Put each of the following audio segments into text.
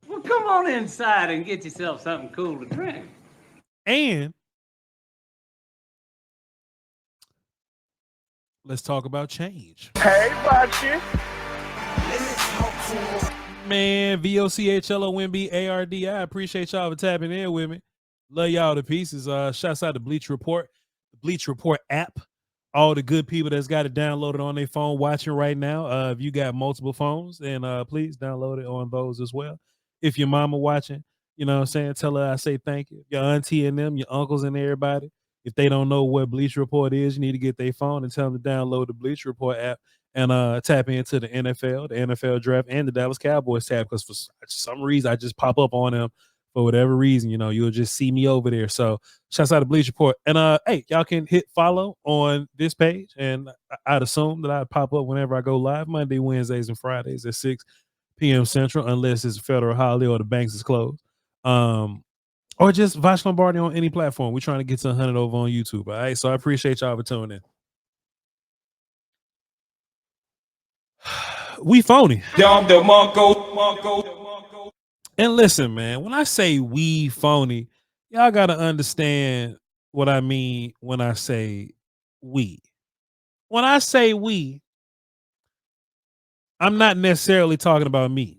Well, come on inside and get yourself something cool to drink. And let's talk about change. Hey, Voch. Man, VOCHLOMBARD. I appreciate y'all for tapping in with me. Love y'all to pieces. Shouts out to Bleach Report, the Bleach Report app. All the good people that's got it downloaded on their phone watching right now. If you got multiple phones, then please download it on those as well. If your mama watching, you know what I'm saying, tell her I say thank you. Your auntie and them, your uncles and everybody. If they don't know what Bleach Report is, you need to get their phone and tell them to download the Bleach Report app and tap into the NFL draft, and the Dallas Cowboys tab, because for some reason I just pop up on them for whatever reason. You know, you'll just see me over there. So shouts out to Bleach Report. And hey, y'all can hit follow on this page, and I'd assume that I'd pop up whenever I go live, Monday, Wednesdays, and Fridays at 6 p.m. Central, unless it's a federal holiday or the banks is closed. Or just Voch Lombardi on any platform. We're trying to get to 100 over on YouTube. All right. So I appreciate y'all for tuning in. We phony. And listen, man, when I say we phony, y'all got to understand what I mean when I say we. When I say we, I'm not necessarily talking about me.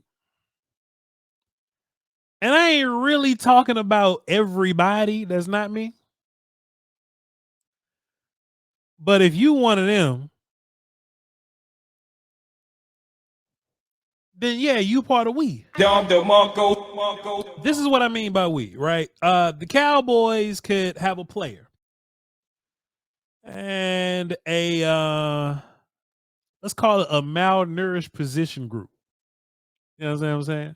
And I ain't really talking about everybody that's not me. But if you one of them, then yeah, you part of we. This is what I mean by we, right? The Cowboys could have a player and a let's call it a malnourished position group. You know what I'm saying?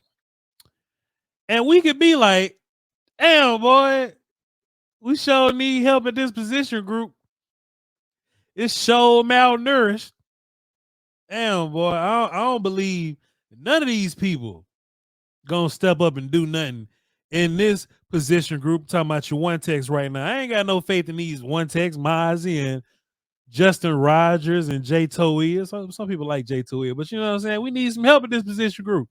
And we could be like, damn, boy, we sure need help at this position group. It's so malnourished. Damn, boy, I don't believe none of these people gonna step up and do nothing in this position group. Talking about your one text right now. I ain't got no faith in these one text, Mozzie and Justin Rogers and Jay Toia. Some people like Jay Toia, but you know what I'm saying? We need some help in this position group.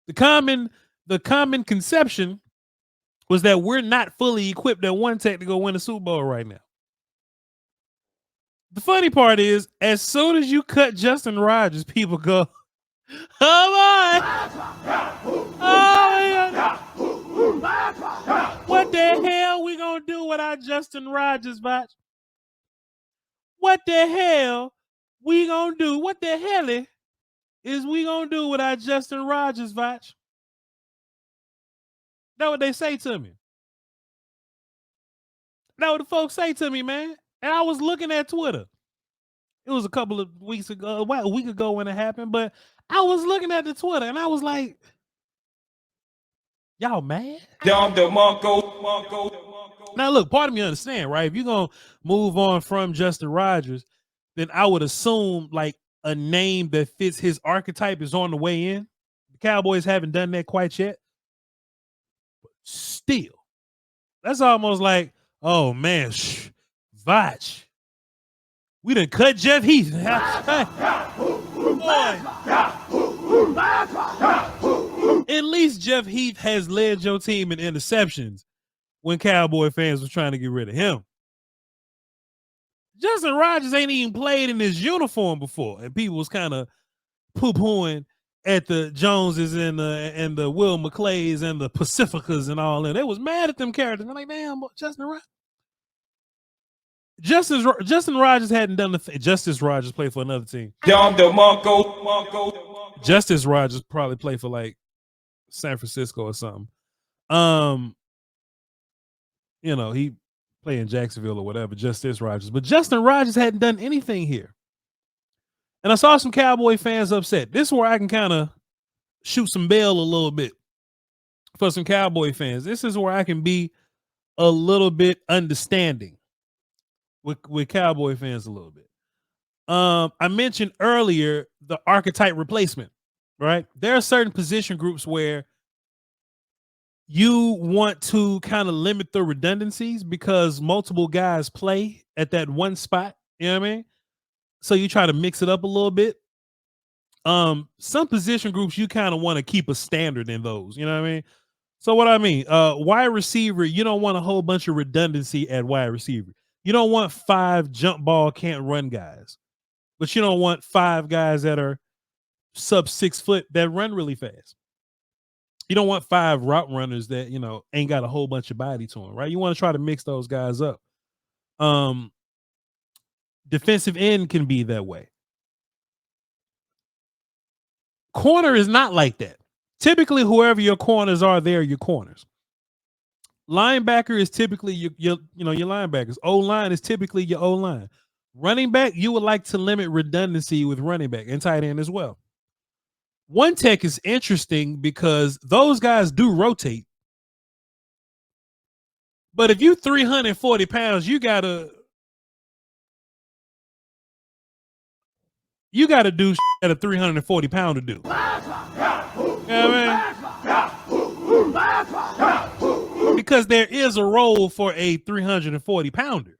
The common conception was that we're not fully equipped at one tech to go win a Super Bowl right now. The funny part is, as soon as you cut Justin Rogers, people go, oh, what the hell we gonna do without Justin Rogers, Voch? What the hell we gonna do? What the hell is we gonna do without Justin Rogers, Voch? That's what they say to me. That's what the folks say to me, man. And I was looking at Twitter. It was a couple of weeks ago, a week ago when it happened, but I was looking at the Twitter and I was like, y'all mad? Now look, part of me understand, right? If you're going to move on from Justin Rogers, then I would assume like a name that fits his archetype is on the way in. The Cowboys haven't done that quite yet. But still, that's almost like, oh man, Voch, we done cut Jeff Heath. At least Jeff Heath has led your team in interceptions when Cowboy fans were trying to get rid of him. Justin Rogers ain't even played in his uniform before, and people was kind of poo-pooing at the Joneses and the Will McClays and the Pacificas and all that. They was mad at them characters. They're like, damn, Justin Rogers. Justin Rogers hadn't done the thing. Justice Rogers played for another team. Justice Rogers probably played for like San Francisco or something. You know, he played in Jacksonville or whatever, Justice Rogers. But Justin Rogers hadn't done anything here. And I saw some Cowboy fans upset. This is where I can kind of shoot some bail a little bit for some Cowboy fans. This is where I can be a little bit understanding with Cowboy fans a little bit. I mentioned earlier the archetype replacement, right? There are certain position groups where you want to kind of limit the redundancies because multiple guys play at that one spot. You know what I mean? So you try to mix it up a little bit. Some position groups you kind of want to keep a standard in those, you know what I mean? So what I mean, wide receiver, you don't want a whole bunch of redundancy at wide receiver. You don't want 5 jump ball can't run guys, but you don't want 5 guys that are sub 6 foot that run really fast. You don't want 5 route runners that, you know, ain't got a whole bunch of body to them, right? You want to try to mix those guys up. Defensive end can be that way. Corner is not like that. Typically, whoever your corners are, they're your corners. Linebacker is typically your linebackers. O-line is typically your O-line. Running back, you would like to limit redundancy with running back and tight end as well. One tech is interesting because those guys do rotate. But if you 340 pounds, you gotta do at a 340 pounder do. You know what I mean? Because there is a role for a 340 pounder.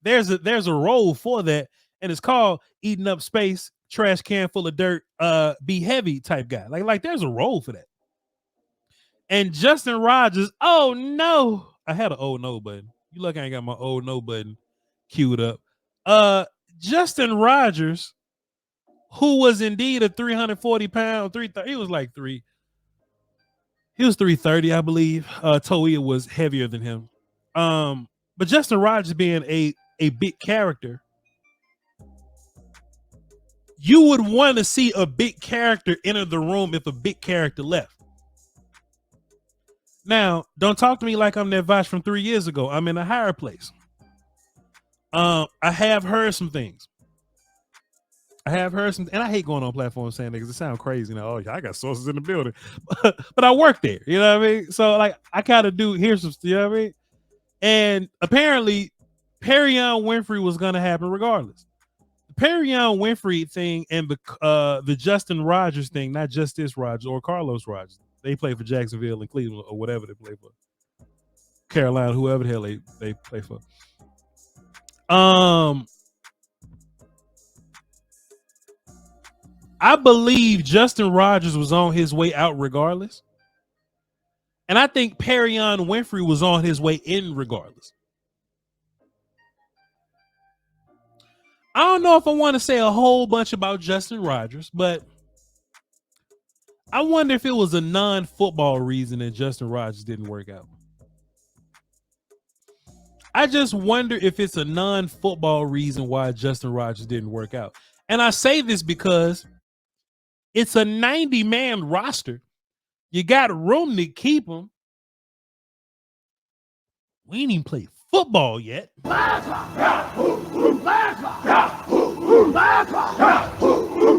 There's a role for that, and it's called eating up space, trash can full of dirt, be heavy type guy. Like there's a role for that. And Justin Rogers, oh no, I had an oh no button. You look, I ain't got my oh no button queued up. Justin Rogers, who was indeed a 340 pound, he was like he was 330, I believe. Toia was heavier than him. But Justin Rogers being a big character, you would want to see a big character enter the room if a big character left. Now, don't talk to me like I'm that Voch from 3 years ago. I'm in a higher place. I have heard some things. And I hate going on platforms saying that because it sounds crazy. You know, oh, I got sources in the building, but I work there. You know what I mean? So like, I kind of do hear some. You know what I mean? And apparently, Perrion Winfrey was going to happen regardless. The Perrion Winfrey thing and the Justin Rogers thing, not Justice Rogers or Carlos Rogers. They play for Jacksonville and Cleveland or whatever they play for. Carolina, whoever the hell they play for. I believe Justin Rogers was on his way out regardless. And I think Perrion Winfrey was on his way in regardless. I don't know if I want to say a whole bunch about Justin Rogers, but I wonder if it was a non-football reason that Justin Rogers didn't work out. I just wonder if it's a non-football reason why Justin Rogers didn't work out. And I say this because it's a 90-man roster. You got room to keep him. We ain't even played football yet. Like,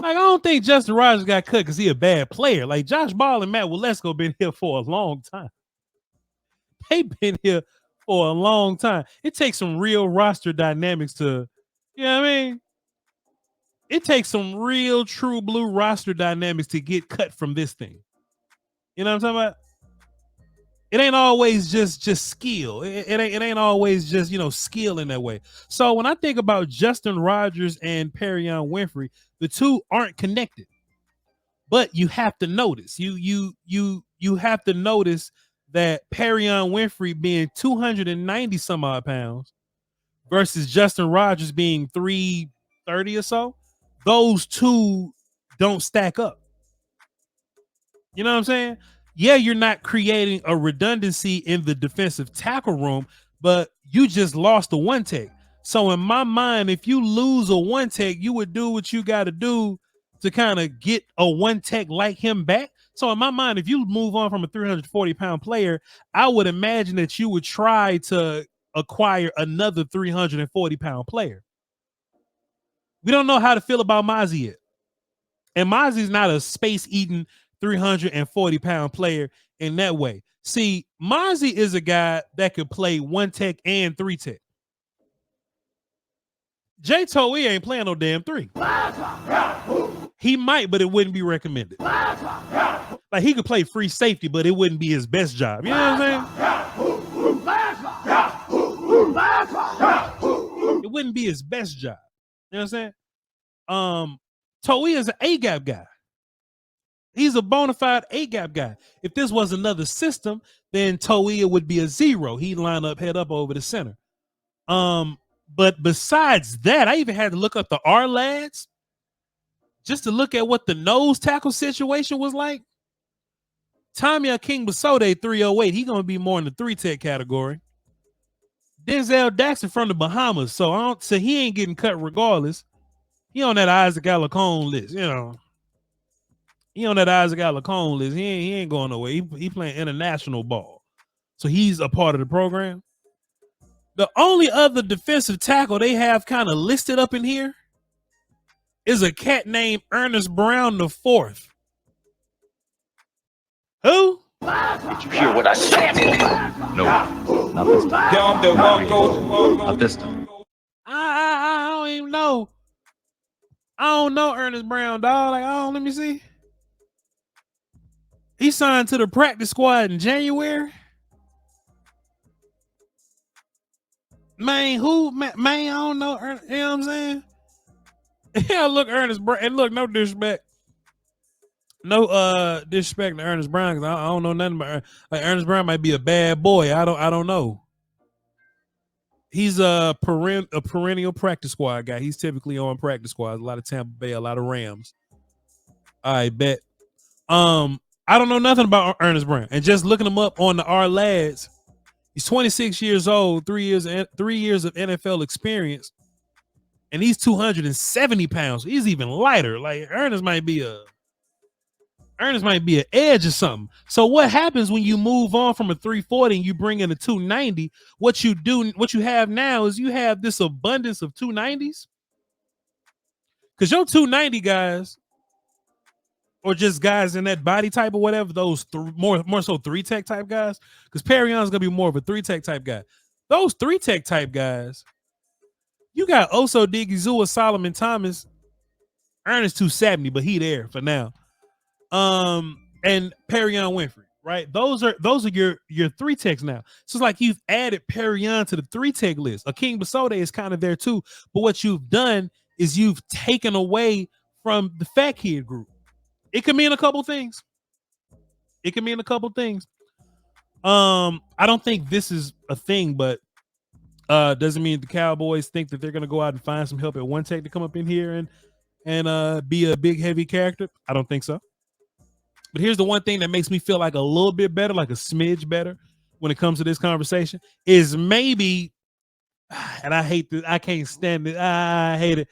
I don't think Justin Rogers got cut because he a bad player. Like, Josh Ball and Matt Walesko been here for a long time. They've been here for a long time. It takes some real roster dynamics to, you know what I mean? It takes some real true blue roster dynamics to get cut from this thing. You know what I'm talking about? It ain't always just skill. It ain't always just, skill in that way. So when I think about Justin Rogers and Perrion Winfrey, the two aren't connected. But you have to notice. You have to notice that Perrion Winfrey being 290 some odd pounds versus Justin Rogers being 330 or so. Those two don't stack up. You know what I'm saying? Yeah, you're not creating a redundancy in the defensive tackle room, but you just lost a one tech. So in my mind, if you lose a one tech, you would do what you got to do to kind of get a one tech like him back. So in my mind, if you move on from a 340-pound player, I would imagine that you would try to acquire another 340-pound player. We don't know how to feel about Mozzie yet. And Mozzie's not a space-eating 340-pound player in that way. See, Mozzie is a guy that could play one tech and three tech. Jay Toe ain't playing no damn three. He might, but it wouldn't be recommended. Like, he could play free safety, but it wouldn't be his best job. You know what I'm saying? It wouldn't be his best job. You know what I'm saying? Toia is an A-gap guy. He's a bona fide A-gap guy. If this was another system, then Toia would be a 0. He'd line up head up over the center. But besides that, I even had to look up the R lads just to look at what the nose tackle situation was like. Tommy King Basode 308. He's gonna be more in the 3-tech category. Denzel Daxon from the Bahamas, so he ain't getting cut regardless. He on that Isaac Alacone list, you know. He on that Isaac Alacone list. He ain't going nowhere. He playing international ball, so he's a part of the program. The only other defensive tackle they have kind of listed up in here is a cat named Ernest Brown IV. Who? Did you hear what I said? No, not this time. Not this time. I don't even know. I don't know Ernest Brown, dog. Like, let me see. He signed to the practice squad in January. Man, who? Man, I don't know. You know what I'm saying? Yeah, look, Ernest Brown. And look, no disrespect. No disrespect to Ernest Brown, because I don't know nothing about like Ernest Brown might be a bad boy. I don't know. He's a perennial practice squad guy. He's typically on practice squads. A lot of Tampa Bay, a lot of Rams. I bet. I don't know nothing about Ernest Brown. And just looking him up on the R lads, he's 26 years old, 3 years of NFL experience, and he's 270 pounds. He's even lighter. Like Ernest might be an edge or something. So what happens when you move on from a 340 and you bring in a 290? What you have now is you have this abundance of 290s. Because your 290 guys, or just guys in that body type or whatever, those more so 3-tech type guys, because Perion's gonna be more of a 3-tech type guy. Those 3-tech type guys, you got Oso Digizua, Solomon Thomas, Ernest 270, but he there for now. And Perion Winfrey, right? Those are your 3-techs now. So it's like you've added Perion to the 3-tech list. Akeem Basode is kind of there too, but what you've done is you've taken away from the fat kid group. It can mean a couple things. I don't think this is a thing, but doesn't mean the Cowboys think that they're gonna go out and find some help at 1-tech to come up in here and be a big heavy character. I don't think so. But here's the one thing that makes me feel like a little bit better, like a smidge better when it comes to this conversation, is maybe, and I hate this, I can't stand it, I hate it.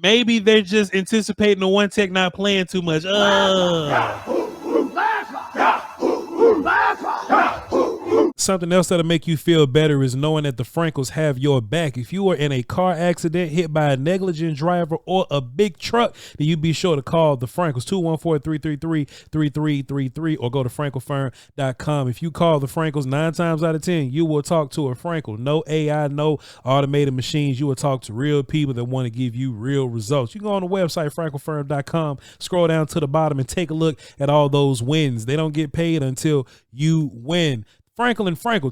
Maybe they're just anticipating the 1-tech not playing too much. Something else that'll make you feel better is knowing that the Frankels have your back. If you are in a car accident, hit by a negligent driver or a big truck, then you be sure to call the Frankels, 214-333-3333, or go to frankelfirm.com. If you call the Frankels 9 times out of 10, you will talk to a Frankel. No AI, no automated machines. You will talk to real people that want to give you real results. You can go on the website, frankelfirm.com, scroll down to the bottom and take a look at all those wins. They don't get paid until you win. Frankel and Frankel,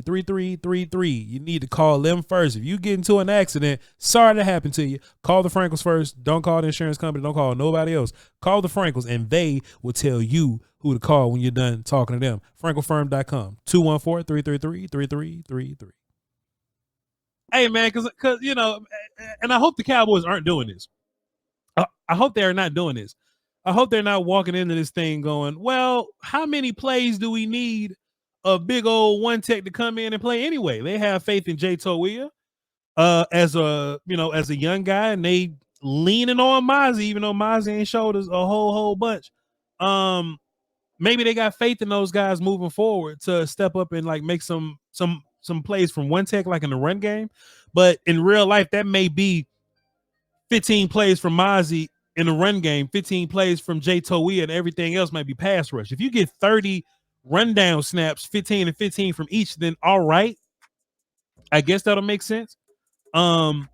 214-333-3333. You need to call them first. If you get into an accident, sorry that happened to you, call the Frankels first. Don't call the insurance company. Don't call nobody else. Call the Frankels, and they will tell you who to call when you're done talking to them. Frankelfirm.com, 214-333-3333. Hey, man, because you know, and I hope the Cowboys aren't doing this. I hope they are not doing this. I hope they're not walking into this thing going, well, how many plays do we need a big old 1-tech to come in and play anyway? They have faith in Jay Toia as a young guy, and they leaning on Mozzie, even though Mozzie ain't showed us a whole bunch. Maybe they got faith in those guys moving forward to step up and like make some plays from 1-tech, like in the run game. But in real life, that may be 15 plays from Mozzie in the run game, 15 plays from Jay Toia, and everything else might be pass rush. If you get 30 rundown snaps, 15 and 15 from each, then all right. I guess that'll make sense. Even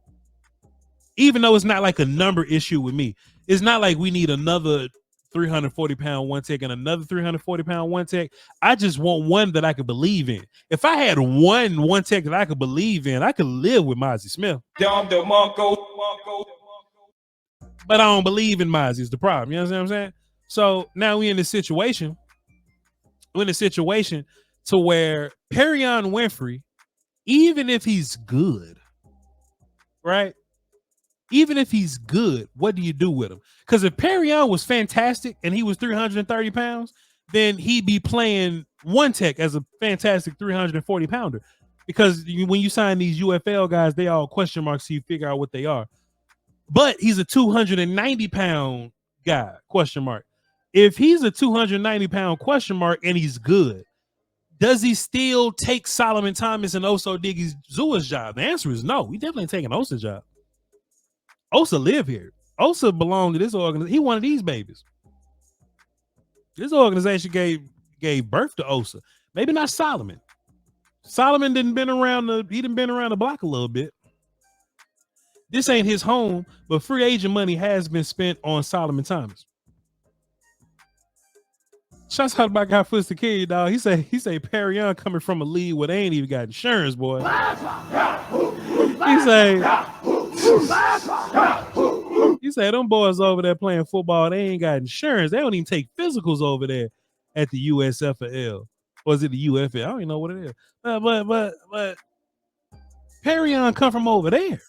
though it's not like a number issue with me. It's not like we need another 340-pound 1-tech and another 340-pound 1-tech. I just want one that I could believe in. If I had one 1-tech that I could believe in, I could live with Mozzie Smith. But I don't believe in Mozzie is the problem. You know what I'm saying? So now we in this situation. We're in a situation to where Perion Winfrey, even if he's good, right? Even if he's good, what do you do with him? Because if Perion was fantastic and he was 330 pounds, then he'd be playing One Tech as a fantastic 340 pounder. Because when you sign these UFL guys, they all question marks, so you figure out what they are. But he's a 290 pound guy, question mark. If he's a 290 pound question mark and he's good, does he still take Solomon Thomas and Oso Odighizuwa's job? The answer is no. He definitely ain't taking Osa's job. Osa live here. Osa belonged to this organization. He one of these babies. This organization gave birth to Osa. Maybe not Solomon. Solomon didn't been around the block a little bit. This ain't his home, but free agent money has been spent on Solomon Thomas. Shouts out to my guy Footsie Kid, dog. He say Perion coming from a league where they ain't even got insurance, boy. He say them boys over there playing football, they ain't got insurance. They don't even take physicals over there at the USFL. Or is it the UFL? I don't even know what it is. But Perion come from over there.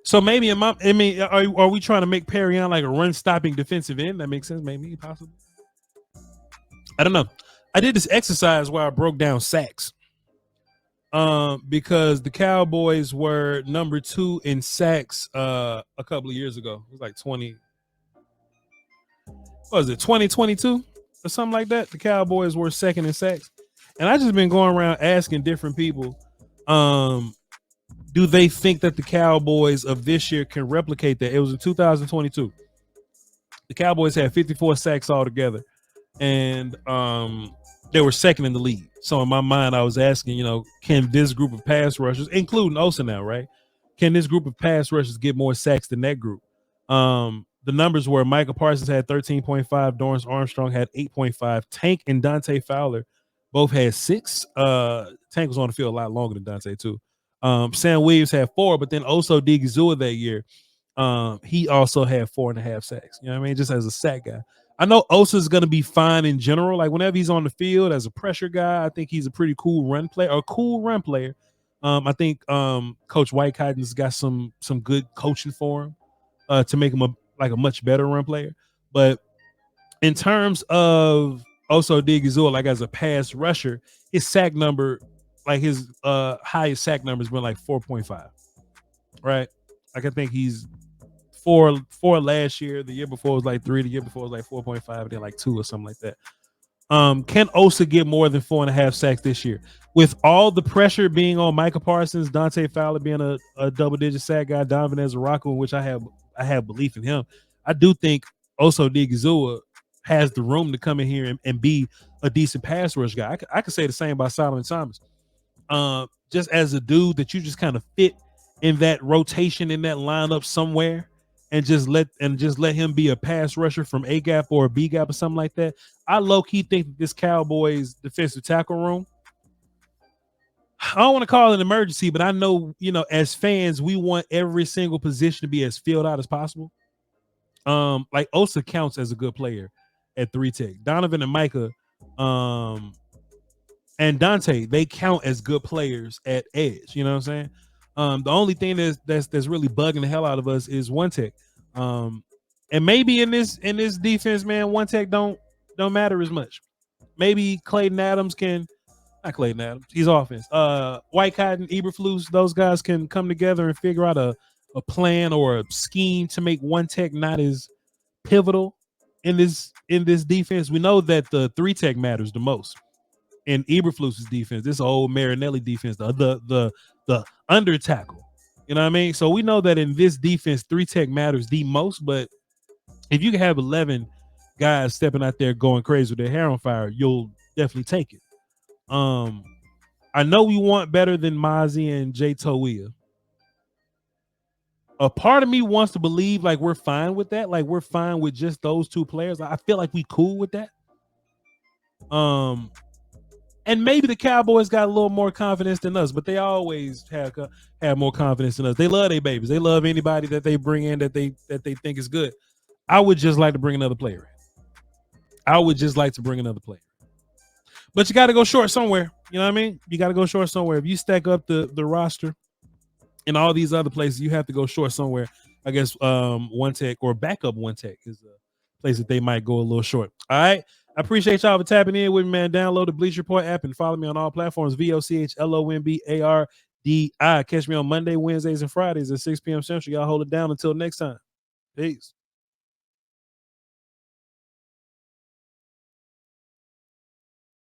So maybe are we trying to make Perion like a run-stopping defensive end? That makes sense. Maybe possible. I don't know. I did this exercise where I broke down sacks. Because the Cowboys were number 2 in sacks a couple of years ago. It was like 2022 or something like that? The Cowboys were second in sacks. And I just been going around asking different people, do they think that the Cowboys of this year can replicate that? It was in 2022. The Cowboys had 54 sacks altogether, and they were second in the league. So in my mind, I was asking, can this group of pass rushers, including Osa now, right? Can this group of pass rushers get more sacks than that group? The numbers were Micah Parsons had 13.5, Dorrance Armstrong had 8.5, Tank and Dante Fowler both had 6. Tank was on the field a lot longer than Dante too. Sam Williams had 4, but then Oso Odighizuwa that year, he also had 4.5 sacks. You know what I mean? Just as a sack guy. I know Osa's going to be fine in general. Like whenever he's on the field as a pressure guy, I think he's a pretty cool run player. I think Coach White Cotton's got some good coaching for him to make him a much better run player. But in terms of Oso Odighizuwa, like as a pass rusher, his sack number, like his highest sack number has been like 4.5, right? Like I think he's 4 last year. The year before was like 3. The year before was like 4.5. Then like 2 or something like that. Can Osa get more than 4.5 sacks this year? With all the pressure being on Micah Parsons, Dante Fowler being a double-digit sack guy, Donovan Ezaraku, in which I have belief in him. I do think Oso Odighizuwa has the room to come in here and be a decent pass rush guy. I could say the same about Solomon Thomas. Just as a dude that you just kind of fit in that rotation in that lineup somewhere, and just let him be a pass rusher from A gap or a B gap or something like that. I low key think that this Cowboys defensive tackle room, I don't want to call it an emergency, but I know, as fans, we want every single position to be as filled out as possible. Like Osa counts as a good player at 3 tech. Donovan and Micah, and Dante, they count as good players at edge. You know what I'm saying? The only thing that's really bugging the hell out of us is 1 tech. And maybe in this defense, man, 1 tech don't matter as much. Maybe Clayton Adams not Clayton Adams, he's offense. White Cotton, Eberflus, those guys can come together and figure out a plan or a scheme to make 1 tech not as pivotal in this defense. We know that the 3 tech matters the most in Eberflus's defense. This old Marinelli defense, the under tackle. You know what I mean? So we know that in this defense, 3 tech matters the most. But if you can have 11 guys stepping out there going crazy with their hair on fire, you'll definitely take it. I know we want better than Mozzie and Jay Toia. A part of me wants to believe like we're fine with that. Like we're fine with just those 2 players. I feel like we cool with that. And maybe the Cowboys got a little more confidence than us, but they always have more confidence than us. They love their babies. They love anybody that they bring in that they think is good. I would just like to bring another player in. But you got to go short somewhere. You know what I mean? You got to go short somewhere. If you stack up the roster in all these other places, you have to go short somewhere. I guess one tech or backup one tech is a place that they might go a little short. All right. I appreciate y'all for tapping in with me, man. Download the Bleach Report app and follow me on all platforms. VOCHLOMBARDI. Catch me on Monday, Wednesdays, and Fridays at 6 p.m. Central. Y'all hold it down until next time. Peace.